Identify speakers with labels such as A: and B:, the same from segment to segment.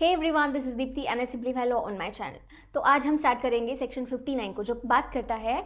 A: Hey everyone, this is Deepti and I simplify law on my channel. तो आज हम start करेंगे सेक्शन 59 को, जो बात करता है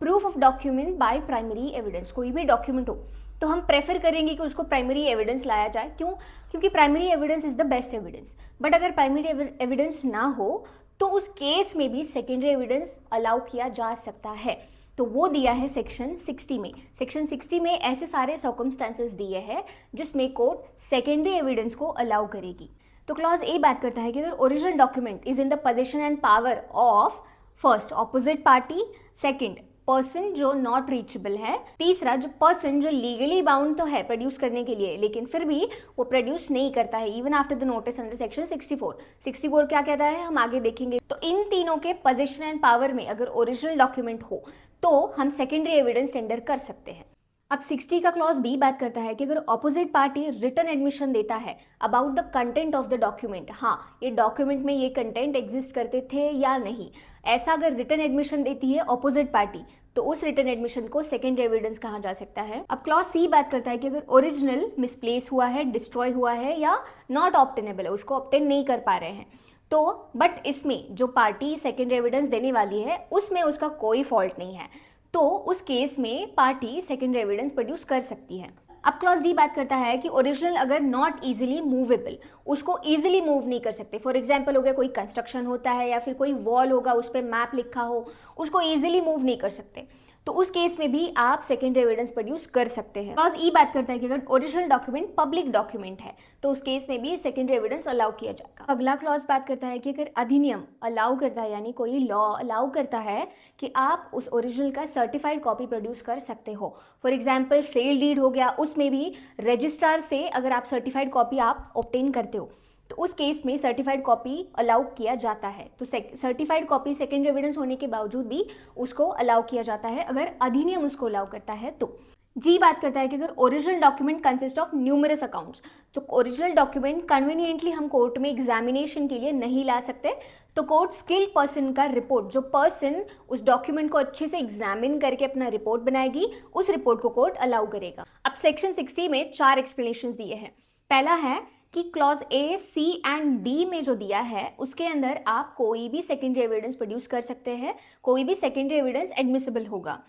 A: proof of document by primary evidence. कोई भी डॉक्यूमेंट हो तो हम प्रेफर करेंगे कि उसको प्राइमरी एविडेंस लाया जाए। क्यों? क्योंकि primary evidence is the best evidence. But अगर प्राइमरी एविडेंस ना हो तो उस केस में भी सेकेंडरी एविडेंस अलाउ किया जा सकता है। तो वो दिया है सेक्शन 60 में। सेक्शन 60 में ऐसे सारे सर्कमस्टांसेस दिए हैं जिसमें कोर्ट सेकेंडरी एविडेंस को अलाउ करेगी। तो क्लॉज ए बात करता है कि अगर original document is in the position and power of first opposite party, second person जो नॉट रीचेबल है, तीसरा जो पर्सन जो लीगली बाउंड तो है प्रोड्यूस करने के लिए लेकिन फिर भी वो प्रोड्यूस नहीं करता है even after the notice under section 64 क्या कहता है हम आगे देखेंगे। तो इन तीनों के पोजीशन एंड पावर में अगर ओरिजिनल डॉक्यूमेंट हो तो हम सेकेंडरी एविडेंस टेंडर कर सकते हैं। अब 60 का क्लॉज बी बात करता है कि अगर ऑपोजिट पार्टी रिटन एडमिशन देता है about the content of the document, हाँ ये डॉक्यूमेंट में ये कंटेंट एग्जिस्ट करते थे या नहीं, ऐसा अगर रिटन एडमिशन देती है ऑपोजिट पार्टी तो उस रिटन एडमिशन को सेकेंड एविडेंस कहा जा सकता है। अब क्लॉज सी बात करता है कि अगर ओरिजिनल मिसप्लेस हुआ है, डिस्ट्रॉय हुआ है या नॉट ऑब्टेनेबल है, उसको ऑब्टेन नहीं कर पा रहे हैं तो बट इसमें जो पार्टी सेकेंड एविडेंस देने वाली है उसमें उसका कोई फॉल्ट नहीं है तो उस केस में पार्टी सेकेंड एविडेंस प्रोड्यूस कर सकती है। अब क्लॉज डी बात करता है कि ओरिजिनल अगर नॉट इजीली मूवेबल, उसको इजीली मूव नहीं कर सकते। फॉर एग्जांपल हो गया कोई कंस्ट्रक्शन होता है या फिर कोई वॉल होगा उस पर मैप लिखा हो, उसको इजीली मूव नहीं कर सकते तो उस केस में भी आप सेकेंड एविडेंस प्रोड्यूस कर सकते हैं। क्लॉज ई बात करता है कि अगर ओरिजिनल डॉक्यूमेंट पब्लिक डॉक्यूमेंट है तो उस केस में भी सेकेंड एविडेंस अलाउ किया जाएगा। अगला क्लॉज बात करता है कि अगर अधिनियम अलाउ करता है यानी कोई लॉ अलाउ करता है कि आप उस ओरिजिनल का सर्टिफाइड कॉपी प्रोड्यूस कर सकते हो। फॉर एग्जाम्पल सेल डीड हो गया, उसमें भी रजिस्ट्रार से अगर आप सर्टिफाइड कॉपी आप ऑब्टेन करते हो तो उस केस में सर्टिफाइड कॉपी अलाउ किया जाता है। तो सर्टिफाइड कॉपी सेकेंड एविडेंस होने के बावजूद भी उसको अलाउ किया जाता है अगर अधिनियम उसको अलाउ करता है तो। जी बात करता है कि अगर original document consist of numerous accounts, तो ओरिजिनल डॉक्यूमेंट कन्वीनियंटली हम कोर्ट में एग्जामिनेशन के लिए नहीं ला सकते तो कोर्ट स्किल्ड पर्सन का रिपोर्ट, जो पर्सन उस डॉक्यूमेंट को अच्छे से एग्जामिन करके अपना रिपोर्ट बनाएगी, उस रिपोर्ट को कोर्ट अलाउ करेगा। अब सेक्शन 60 में 4 एक्सप्लेनेशन दिए हैं। पहला है कि clause A, C and D में जो दिया है उसके अंदर आप कोई भी सेकेंडरी एविडेंस प्रोड्यूस कर सकते हैं, कोई भी सेकेंडरी एविडेंस एडमिसिबल होगा।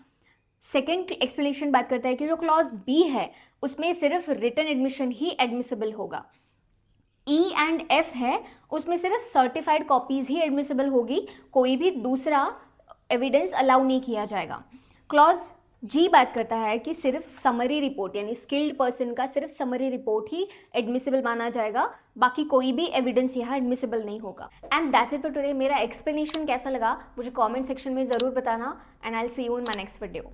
A: सेकेंड एक्सप्लेनेशन बात करता है कि जो क्लॉज बी है उसमें सिर्फ रिटन एडमिशन ही एडमिसिबल होगा। ई एंड एफ है उसमें सिर्फ सर्टिफाइड कॉपीज ही एडमिसिबल होगी, कोई भी दूसरा एविडेंस अलाउ नहीं किया जाएगा। क्लॉज जी बात करता है कि सिर्फ समरी रिपोर्ट यानी स्किल्ड पर्सन का सिर्फ समरी रिपोर्ट ही एडमिसिबल माना जाएगा, बाकी कोई भी एविडेंस यहाँ एडमिसिबल नहीं होगा। And that's it for today. मेरा एक्सप्लेनेशन कैसा लगा मुझे कमेंट सेक्शन में ज़रूर बताना and I will see you in my next video.